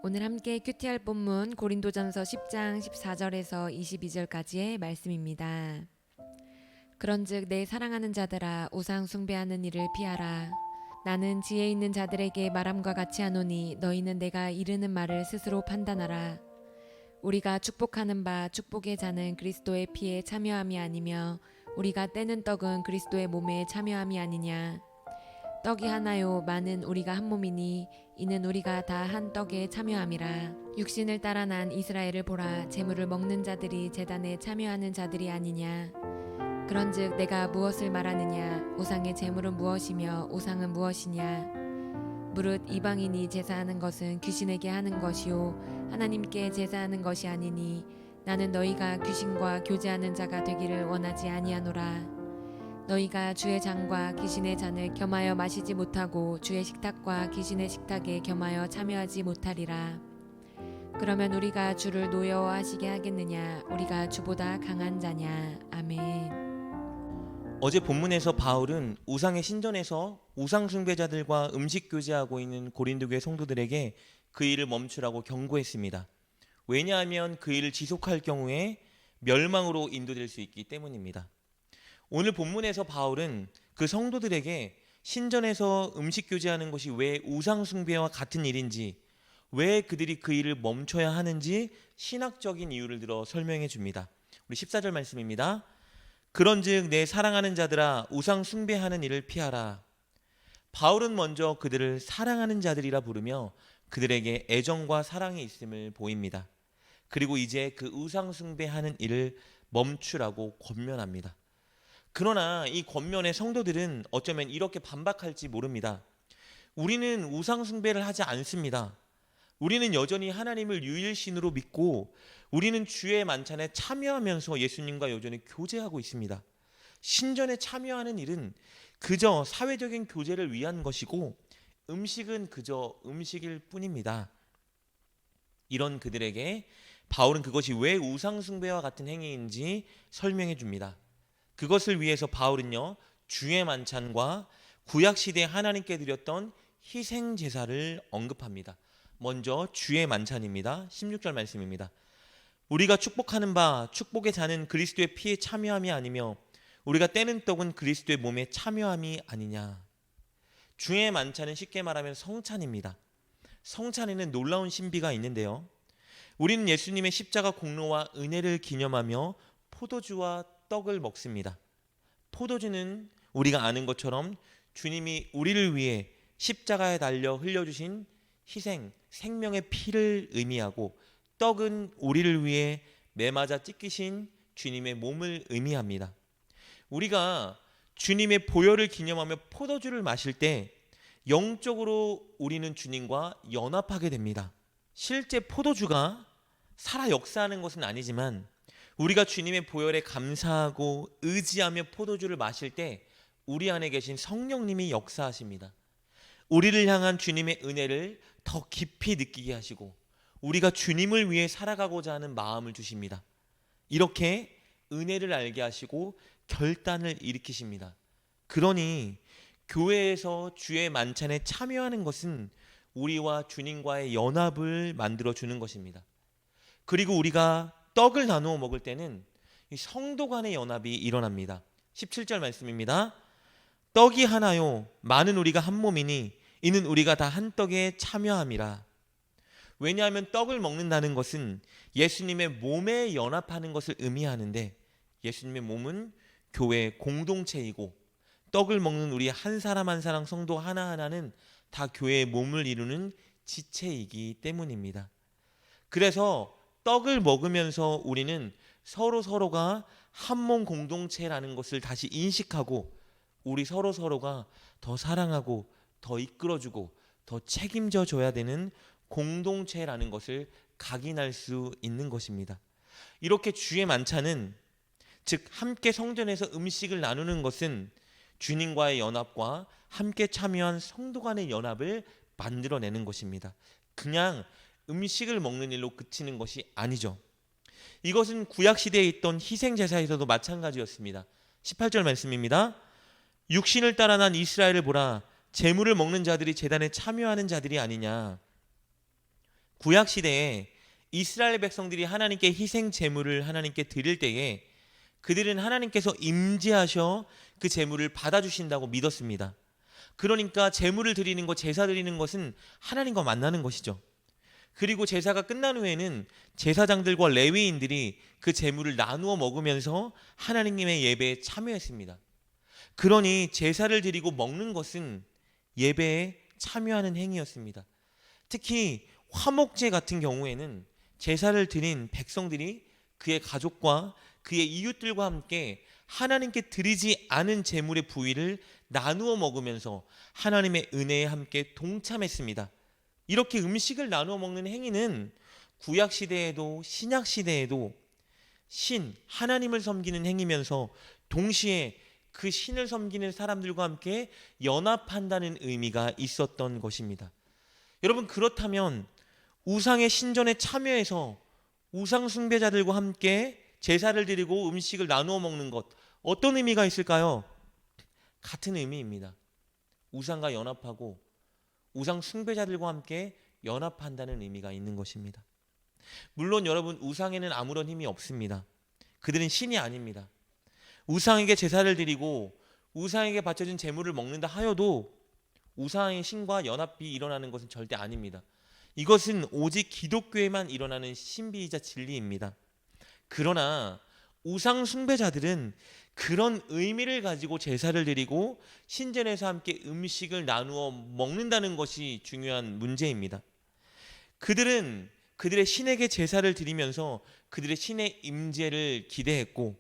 오늘 함께 큐티할 본문 고린도전서 10장 14절에서 22절까지의 말씀입니다. 그런즉 내 사랑하는 자들아 우상 숭배하는 일을 피하라. 나는 지혜 있는 자들에게 말함과 같이 하노니 너희는 내가 이르는 말을 스스로 판단하라. 우리가 축복하는 바 축복의 자는 그리스도의 피에 참여함이 아니며 우리가 떼는 떡은 그리스도의 몸에 참여함이 아니냐. 떡이 하나요 많은 우리가 한 몸이니 이는 우리가 다 한 떡에 참여함이라. 육신을 따라 난 이스라엘을 보라. 제물을 먹는 자들이 제단에 참여하는 자들이 아니냐. 그런즉 내가 무엇을 말하느냐. 우상의 제물은 무엇이며 우상은 무엇이냐. 무릇 이방인이 제사하는 것은 귀신에게 하는 것이요 하나님께 제사하는 것이 아니니 나는 너희가 귀신과 교제하는 자가 되기를 원하지 아니하노라. 너희가 주의 잔과 귀신의 잔을 겸하여 마시지 못하고 주의 식탁과 귀신의 식탁에 겸하여 참여하지 못하리라. 그러면 우리가 주를 노여워하시게 하겠느냐. 우리가 주보다 강한 자냐. 아멘. 어제 본문에서 바울은 우상의 신전에서 우상 숭배자들과 음식 교제하고 있는 고린도 교회 성도들에게 그 일을 멈추라고 경고했습니다. 왜냐하면 그 일을 지속할 경우에 멸망으로 인도될 수 있기 때문입니다. 오늘 본문에서 바울은 그 성도들에게 신전에서 음식 교제하는 것이 왜 우상 숭배와 같은 일인지, 왜 그들이 그 일을 멈춰야 하는지 신학적인 이유를 들어 설명해 줍니다. 우리 14절 말씀입니다. 그런즉 내 사랑하는 자들아 우상 숭배하는 일을 피하라. 바울은 먼저 그들을 사랑하는 자들이라 부르며 그들에게 애정과 사랑이 있음을 보입니다. 그리고 이제 그 우상 숭배하는 일을 멈추라고 권면합니다. 그러나 이 권면의 성도들은 어쩌면 이렇게 반박할지 모릅니다. 우리는 우상 숭배를 하지 않습니다. 우리는 여전히 하나님을 유일신으로 믿고 우리는 주의 만찬에 참여하면서 예수님과 여전히 교제하고 있습니다. 신전에 참여하는 일은 그저 사회적인 교제를 위한 것이고 음식은 그저 음식일 뿐입니다. 이런 그들에게 바울은 그것이 왜 우상 숭배와 같은 행위인지 설명해 줍니다. 그것을 위해서 바울은요, 주의 만찬과 구약시대에 하나님께 드렸던 희생 제사를 언급합니다. 먼저 주의 만찬입니다. 16절 말씀입니다. 우리가 축복하는 바 축복의 자는 그리스도의 피에 참여함이 아니며 우리가 떼는 떡은 그리스도의 몸에 참여함이 아니냐. 주의 만찬은 쉽게 말하면 성찬입니다. 성찬에는 놀라운 신비가 있는데요. 우리는 예수님의 십자가 공로와 은혜를 기념하며 포도주와 떡을 먹습니다. 포도주는 우리가 아는 것처럼 주님이 우리를 위해 십자가에 달려 흘려주신 희생, 생명의 피를 의미하고 떡은 우리를 위해 매맞아 찢기신 주님의 몸을 의미합니다. 우리가 주님의 보혈을 기념하며 포도주를 마실 때 영적으로 우리는 주님과 연합하게 됩니다. 실제 포도주가 살아 역사하는 것은 아니지만 우리가 주님의 보혈에 감사하고 의지하며 포도주를 마실 때 우리 안에 계신 성령님이 역사하십니다. 우리를 향한 주님의 은혜를 더 깊이 느끼게 하시고 우리가 주님을 위해 살아가고자 하는 마음을 주십니다. 이렇게 은혜를 알게 하시고 결단을 일으키십니다. 그러니 교회에서 주의 만찬에 참여하는 것은 우리와 주님과의 연합을 만들어 주는 것입니다. 그리고 우리가 떡을 나누어 먹을 때는 성도 간의 연합이 일어납니다. 17절 말씀입니다. 떡이 하나요 많은 우리가 한 몸이니 이는 우리가 다 한 떡에 참여함이라. 왜냐하면 떡을 먹는다는 것은 예수님의 몸에 연합하는 것을 의미하는데 예수님의 몸은 교회의 공동체이고 떡을 먹는 우리 한 사람 한 사람 성도 하나하나는 다 교회의 몸을 이루는 지체이기 때문입니다. 그래서 떡을 먹으면서 우리는 서로가 한 몸 공동체라는 것을 다시 인식하고 우리 서로가 더 사랑하고 더 이끌어주고 더 책임져 줘야 되는 공동체라는 것을 각인할 수 있는 것입니다. 이렇게 주의 만찬은 즉 함께 성전에서 음식을 나누는 것은 주님과의 연합과 함께 참여한 성도 간의 연합을 만들어내는 것입니다. 그냥 음식을 먹는 일로 그치는 것이 아니죠. 이것은 구약시대에 있던 희생제사에서도 마찬가지였습니다. 18절 말씀입니다. 육신을 따라 난 이스라엘을 보라. 제물을 먹는 자들이 제단에 참여하는 자들이 아니냐. 구약 시대에 이스라엘 백성들이 하나님께 희생 제물을 하나님께 드릴 때에 그들은 하나님께서 임재하셔 그 제물을 받아주신다고 믿었습니다. 그러니까 제물을 드리는 것, 제사 드리는 것은 하나님과 만나는 것이죠. 그리고 제사가 끝난 후에는 제사장들과 레위인들이 그 제물을 나누어 먹으면서 하나님의 예배에 참여했습니다. 그러니 제사를 드리고 먹는 것은 예배에 참여하는 행위였습니다. 특히 화목제 같은 경우에는 제사를 드린 백성들이 그의 가족과 그의 이웃들과 함께 하나님께 드리지 않은 제물의 부위를 나누어 먹으면서 하나님의 은혜에 함께 동참했습니다. 이렇게 음식을 나누어 먹는 행위는 구약 시대에도 신약 시대에도 하나님을 섬기는 행위면서 동시에 그 신을 섬기는 사람들과 함께 연합한다는 의미가 있었던 것입니다. 여러분, 그렇다면 우상의 신전에 참여해서 우상 숭배자들과 함께 제사를 드리고 음식을 나누어 먹는 것, 어떤 의미가 있을까요? 같은 의미입니다. 우상과 연합하고 우상 숭배자들과 함께 연합한다는 의미가 있는 것입니다. 물론 여러분, 우상에는 아무런 힘이 없습니다. 그들은 신이 아닙니다. 우상에게 제사를 드리고 우상에게 바쳐진 제물을 먹는다 하여도 우상의 신과 연합이 일어나는 것은 절대 아닙니다. 이것은 오직 기독교에만 일어나는 신비이자 진리입니다. 그러나 우상 숭배자들은 그런 의미를 가지고 제사를 드리고 신전에서 함께 음식을 나누어 먹는다는 것이 중요한 문제입니다. 그들은 그들의 신에게 제사를 드리면서 그들의 신의 임재를 기대했고,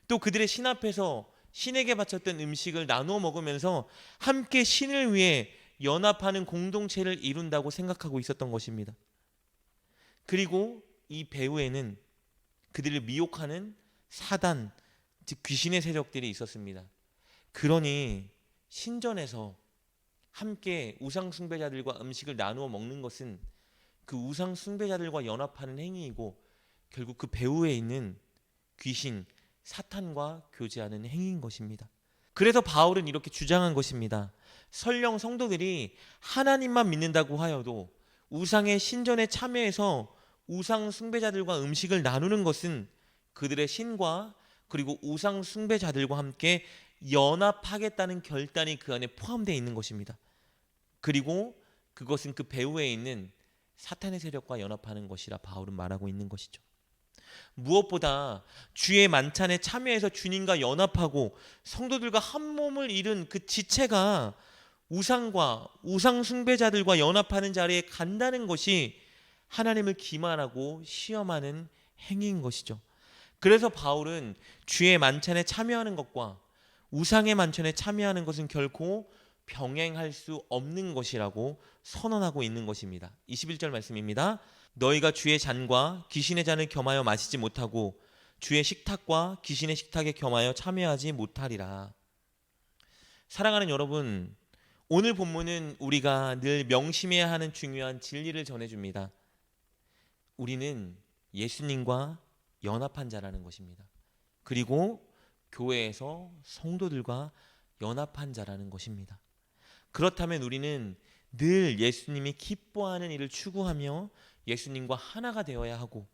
또 그들의 신 앞에서 신에게 바쳤던 음식을 나누어 먹으면서 함께 신을 위해 연합하는 공동체를 이룬다고 생각하고 있었던 것입니다. 그리고 이 배후에는 그들을 미혹하는 사단, 즉 귀신의 세력들이 있었습니다. 그러니 신전에서 함께 우상 숭배자들과 음식을 나누어 먹는 것은 그 우상 숭배자들과 연합하는 행위이고, 결국 그 배후에 있는 귀신, 사탄과 교제하는 행위인 것입니다. 그래서 바울은 이렇게 주장한 것입니다. 설령 성도들이 하나님만 믿는다고 하여도 우상의 신전에 참여해서 우상 숭배자들과 음식을 나누는 것은 그들의 신과 그리고 우상 숭배자들과 함께 연합하겠다는 결단이 그 안에 포함되어 있는 것입니다. 그리고 그것은 그 배후에 있는 사탄의 세력과 연합하는 것이라 바울은 말하고 있는 것이죠. 무엇보다 주의 만찬에 참여해서 주님과 연합하고 성도들과 한 몸을 이룬 그 지체가 우상과 우상 숭배자들과 연합하는 자리에 간다는 것이 하나님을 기만하고 시험하는 행위인 것이죠. 그래서 바울은 주의 만찬에 참여하는 것과 우상의 만찬에 참여하는 것은 결코 병행할 수 없는 것이라고 선언하고 있는 것입니다. 21절 말씀입니다. 너희가 주의 잔과 귀신의 잔을 겸하여 마시지 못하고 주의 식탁과 귀신의 식탁에 겸하여 참여하지 못하리라. 사랑하는 여러분, 오늘 본문은 우리가 늘 명심해야 하는 중요한 진리를 전해줍니다. 우리는 예수님과 연합한 자라는 것입니다. 그리고 교회에서 성도들과 연합한 자라는 것입니다. 그렇다면 우리는 늘 예수님이 기뻐하는 일을 추구하며 예수님과 하나가 되어야 하고,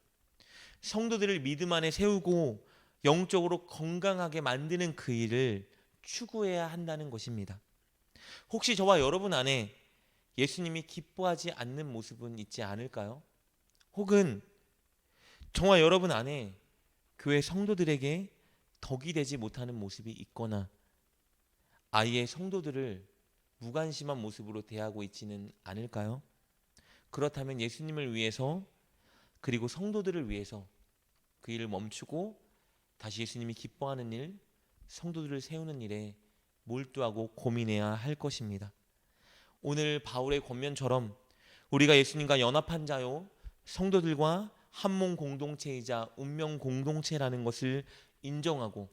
성도들을 믿음 안에 세우고 영적으로 건강하게 만드는 그 일을 추구해야 한다는 것입니다. 혹시 저와 여러분 안에 예수님이 기뻐하지 않는 모습은 있지 않을까요? 혹은 저와 여러분 안에 교회 성도들에게 덕이 되지 못하는 모습이 있거나 아예 성도들을 무관심한 모습으로 대하고 있지는 않을까요? 그렇다면 예수님을 위해서, 그리고 성도들을 위해서 그 일을 멈추고 다시 예수님이 기뻐하는 일, 성도들을 세우는 일에 몰두하고 고민해야 할 것입니다. 오늘 바울의 권면처럼 우리가 예수님과 연합한 자요 성도들과 한몸 공동체이자 운명 공동체라는 것을 인정하고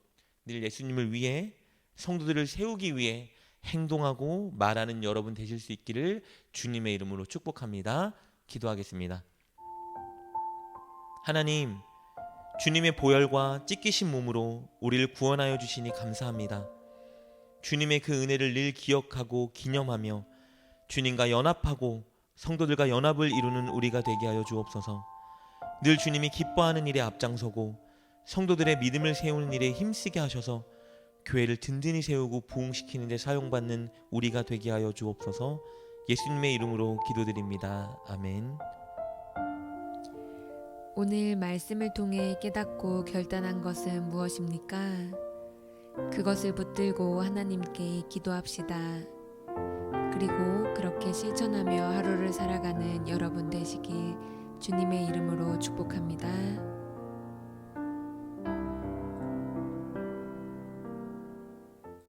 늘 예수님을 위해, 성도들을 세우기 위해 행동하고 말하는 여러분 되실 수 있기를 주님의 이름으로 축복합니다. 기도하겠습니다. 하나님, 주님의 보혈과 찢기신 몸으로 우리를 구원하여 주시니 감사합니다. 주님의 그 은혜를 늘 기억하고 기념하며 주님과 연합하고 성도들과 연합을 이루는 우리가 되게 하여 주옵소서. 늘 주님이 기뻐하는 일에 앞장서고 성도들의 믿음을 세우는 일에 힘쓰게 하셔서 교회를 든든히 세우고 부흥시키는 데 사용받는 우리가 되게 하여 주옵소서. 예수님의 이름으로 기도드립니다. 아멘. 오늘 말씀을 통해 깨닫고 결단한 것은 무엇입니까? 그것을 붙들고 하나님께 기도합시다. 그리고 그렇게 실천하며 하루를 살아가는 여러분 되시길 주님의 이름으로 축복합니다.